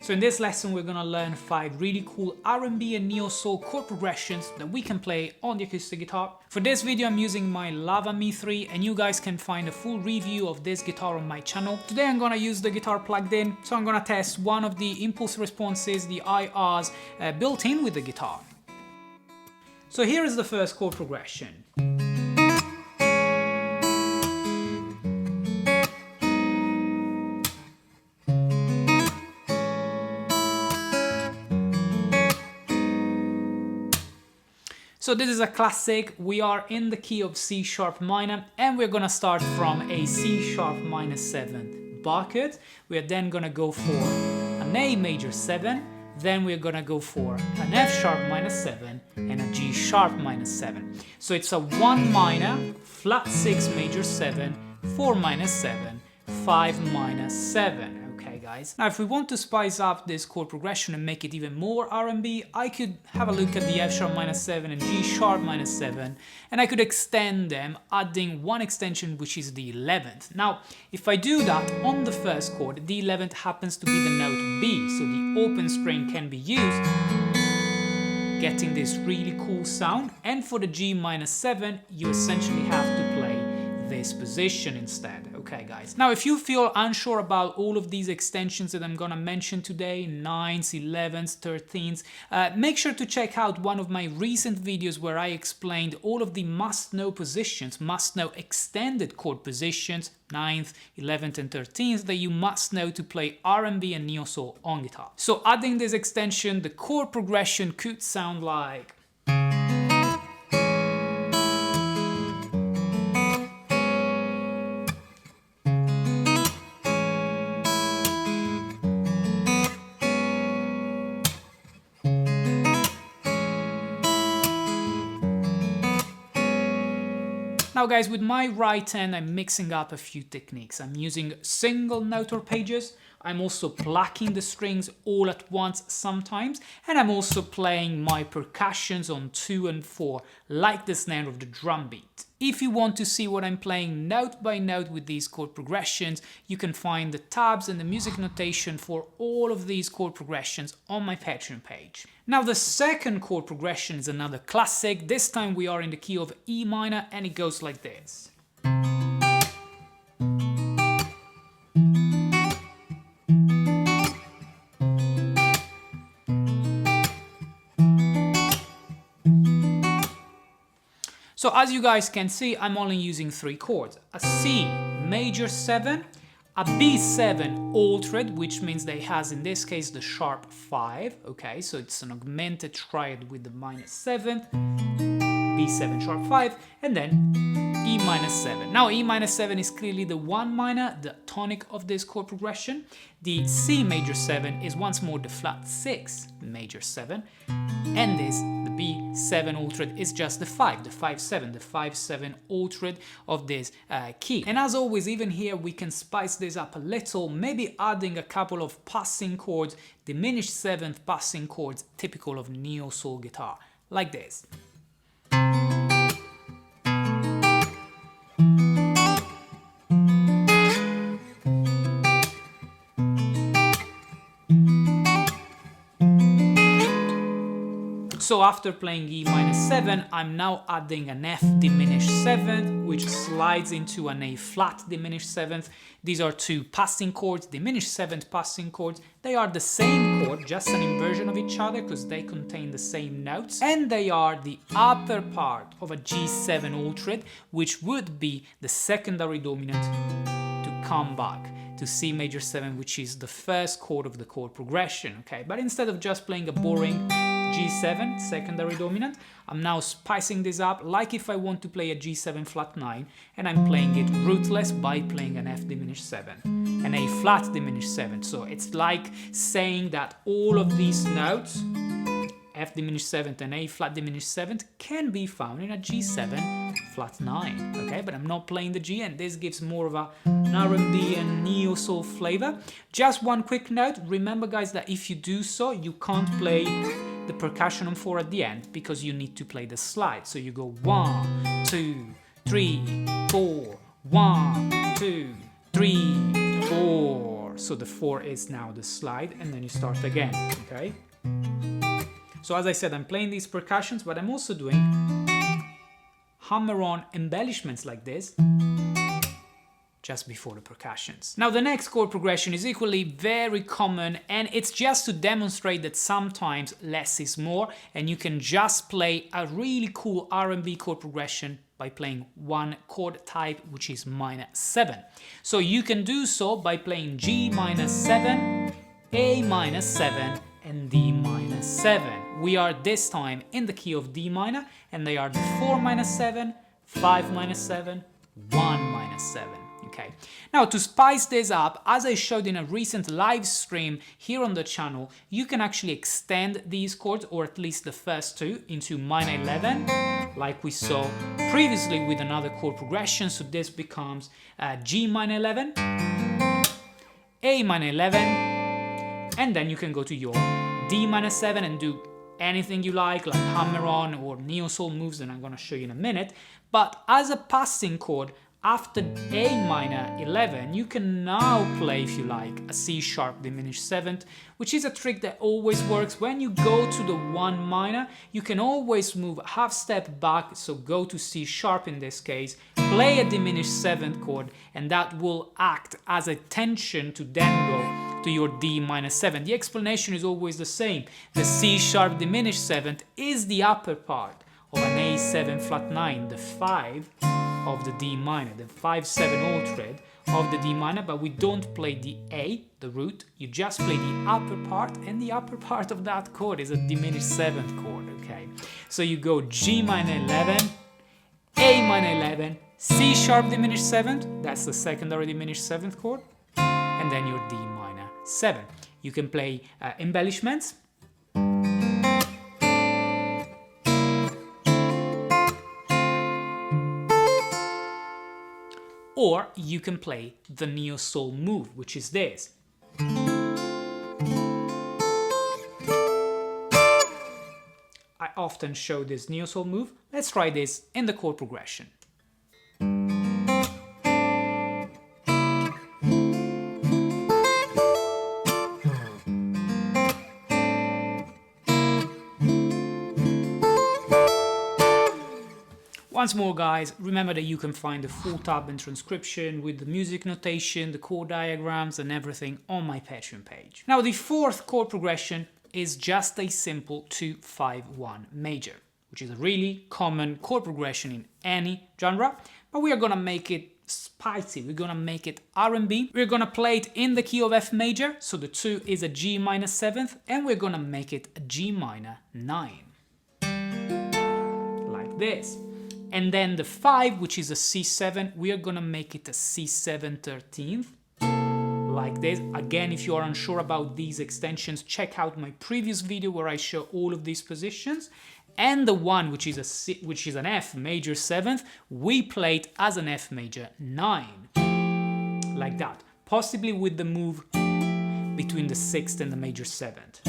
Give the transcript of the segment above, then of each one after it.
So in this lesson we're gonna learn 5 really cool R&B and neo-soul chord progressions that we can play on the acoustic guitar. For this video I'm using my Lava Mi 3 and you guys can find a full review of this guitar on my channel. Today I'm gonna use the guitar plugged in, so I'm gonna test one of the impulse responses, the IRs, built in with the guitar. So here is the first chord progression. So this is a classic. We are in the key of C sharp minor and we're gonna start from a C sharp minor 7 bar chord. We are then gonna go for an A major 7, then we're gonna go for an F sharp minor 7 and a G sharp minor 7. So it's a 1 minor, flat 6 major 7, 4 minor 7, 5 minor 7. Guys. Now if we want to spice up this chord progression and make it even more R&B, I could have a look at the F sharp minor 7 and G sharp minor 7 and I could extend them, adding one extension which is the 11th. Now if I do that on the first chord, the 11th happens to be the note B, so the open string can be used, getting this really cool sound. And for the G minor 7 you essentially have to play this position instead. Okay guys, now if you feel unsure about all of these extensions that I'm gonna mention today, 9s, 11s, 13s, make sure to check out one of my recent videos where I explained all of the must-know positions, must-know extended chord positions, 9th, 11th and 13th, that you must know to play R&B and neo-soul on guitar. So adding this extension, the chord progression could sound like... Now guys, with my right hand I'm mixing up a few techniques. I'm using single note arpeggios, I'm also plucking the strings all at once sometimes, and I'm also playing my percussions on 2 and 4, like the snare of the drum beat. If you want to see what I'm playing note by note with these chord progressions, you can find the tabs and the music notation for all of these chord progressions on my Patreon page. Now the second chord progression is another classic. This time we are in the key of E minor and it goes like this. So as you guys can see, I'm only using 3 chords. A C major 7, a B7 altered, which means that it has in this case the sharp 5, okay, so it's an augmented triad with the minor 7th, B7 sharp 5, and then E minor 7. Now E minor 7 is clearly the 1 minor, the tonic of this chord progression. The C major 7 is once more the flat 6 major 7, and this, the B7 altered, is just the 5, the 5-7, the 5-7 altered of this key. And as always, even here we can spice this up a little, maybe adding a couple of passing chords, diminished 7th passing chords, typical of neo-soul guitar, like this. So after playing E minor 7, I'm now adding an F diminished 7th, which slides into an A flat diminished 7th. These are 2 passing chords, diminished 7th passing chords. They are the same chord, just an inversion of each other because they contain the same notes. And they are the upper part of a G7 altered, which would be the secondary dominant to come back to C major 7, which is the first chord of the chord progression, okay? But instead of just playing a boring G7, secondary dominant, I'm now spicing this up like if I want to play a G7 flat 9, and I'm playing it rootless by playing an F diminished 7, an A flat diminished 7. So it's like saying that all of these notes, F diminished 7th and A flat diminished 7th, can be found in a G7 flat 9, okay? But I'm not playing the G, and this gives more of an R&B and neo-soul flavor. Just one quick note, remember guys that if you do so, you can't play the percussion on 4 at the end because you need to play the slide. So you go 1, 2, 3, 4, 1, 2, 3, 4. 4. So the 4 is now the slide, and then you start again, okay? So as I said, I'm playing these percussions, but I'm also doing hammer-on embellishments like this just before the percussions. Now the next chord progression is equally very common, and it's just to demonstrate that sometimes less is more, and you can just play a really cool R&B chord progression by playing one chord type, which is minor 7. So you can do so by playing G minor 7, A minor 7, and D minor 7. We are this time in the key of D minor, and they are the 4 minor 7, 5 minor 7, 1 minor 7. Okay. Now to spice this up, as I showed in a recent live stream here on the channel, you can actually extend these chords, or at least the first two, into minor 11, like we saw previously with another chord progression. So this becomes G minor 11, A minor 11, and then you can go to your D minor 7 and do anything you like hammer-on or neo-soul moves that I'm going to show you in a minute. But as a passing chord, after A minor 11, you can now play, if you like, a C sharp diminished 7th, which is a trick that always works. When you go to the 1 minor, you can always move a half step back, so go to C sharp in this case, play a diminished 7th chord, and that will act as a tension to then go to your D minor 7. The explanation is always the same. The C sharp diminished 7th is the upper part of an A7 flat 9, the 5 of the D minor, the 5-7 altred of the D minor, but we don't play the A, the root, you just play the upper part, and the upper part of that chord is a diminished 7th chord, okay? So you go G minor 11, A minor 11, C sharp diminished 7th, that's the secondary diminished 7th chord, and then your D minor 7. You can play embellishments, or you can play the neo-soul move, which is this. I often show this neo-soul move. Let's try this in the chord progression. Once more, guys, remember that you can find the full tab and transcription with the music notation, the chord diagrams and everything on my Patreon page. Now the fourth chord progression is just a simple 2-5-1 major, which is a really common chord progression in any genre, but we are gonna make it spicy, we're gonna make it R&B. We're gonna play it in the key of F major, so the 2 is a G minor 7th, and we're gonna make it a G minor 9. Like this. And then the 5, which is a C7, we are gonna make it a C7 13th, like this. Again, if you are unsure about these extensions, check out my previous video where I show all of these positions. And the 1, which is an F major 7th, we play it as an F major 9, like that, possibly with the move between the 6th and the major 7th,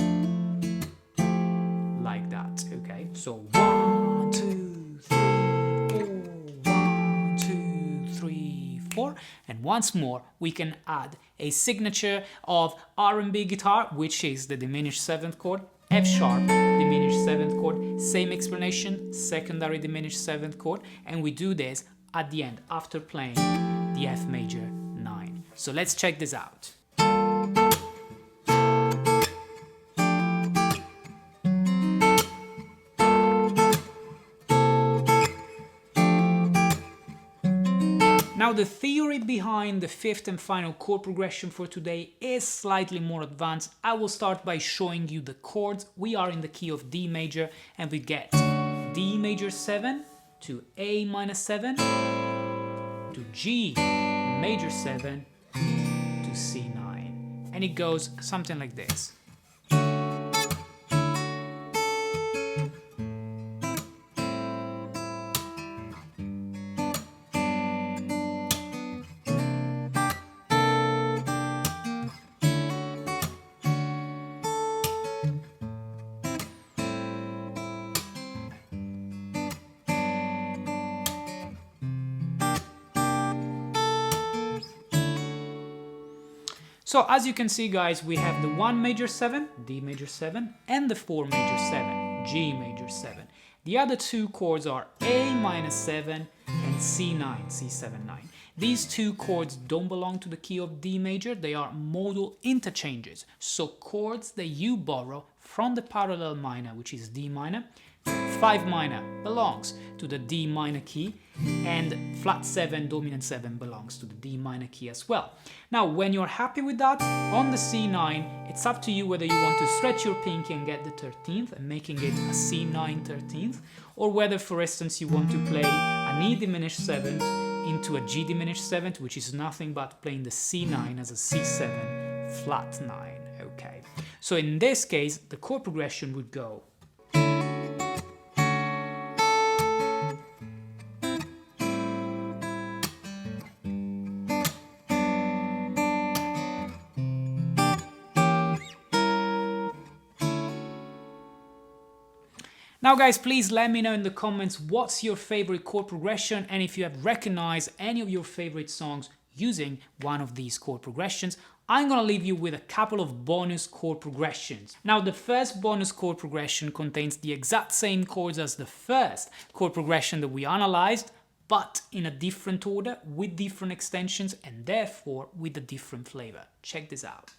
like that. Okay, so 1, 2, 3, 4, and once more we can add a signature of R&B guitar, which is the diminished 7th chord, F sharp, diminished 7th chord, same explanation, secondary diminished 7th chord, and we do this at the end after playing the F major 9. So let's check this out. Now the theory behind the fifth and final chord progression for today is slightly more advanced. I will start by showing you the chords. We are in the key of D major and we get D major 7 to A minor 7 to G major 7 to C9, and it goes something like this. So as you can see, guys, we have the 1 major 7, D major 7, and the 4 major 7, G major 7. The other two chords are A minor 7 and C9, C7, 9. These two chords don't belong to the key of D major, they are modal interchanges. So chords that you borrow from the parallel minor, which is D minor. 5 minor belongs to the D minor key, and flat 7, dominant 7 belongs to the D minor key as well. Now, when you're happy with that, on the C9, it's up to you whether you want to stretch your pinky and get the 13th and making it a C9 13th, or whether, for instance, you want to play an E diminished 7th into a G diminished 7th, which is nothing but playing the C9 as a C7 flat 9. Okay, so in this case, the chord progression would go. Now guys, please let me know in the comments what's your favorite chord progression, and if you have recognized any of your favorite songs using one of these chord progressions. I'm gonna leave you with a couple of bonus chord progressions. Now the first bonus chord progression contains the exact same chords as the first chord progression that we analyzed, but in a different order with different extensions and therefore with a different flavor. Check this out.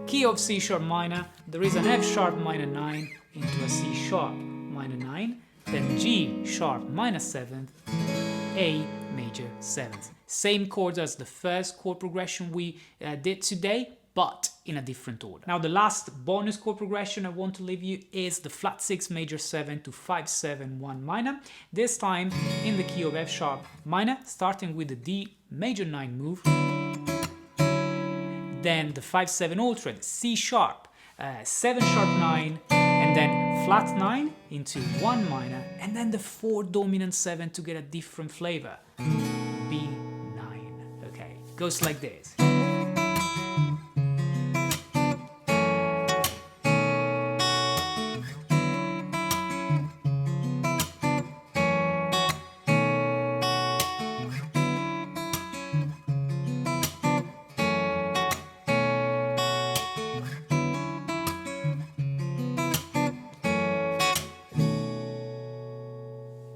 Key of C sharp minor, there is an F sharp minor 9 into a C sharp minor 9, then G sharp minor 7th, A major 7th. Same chords as the first chord progression we did today, but in a different order. Now the last bonus chord progression I want to leave you is the flat 6 major 7 to 5 7 1 minor, this time in the key of F sharp minor, starting with the D major 9 move. Then the 5-7 alternate, C sharp, 7 sharp 9, and then flat 9 into 1 minor, and then the 4 dominant 7 to get a different flavor, B9. Okay, goes like this.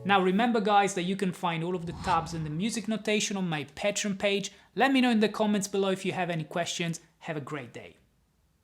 Now remember guys that you can find all of the tabs and the music notation on my Patreon page. Let me know in the comments below if you have any questions. Have a great day.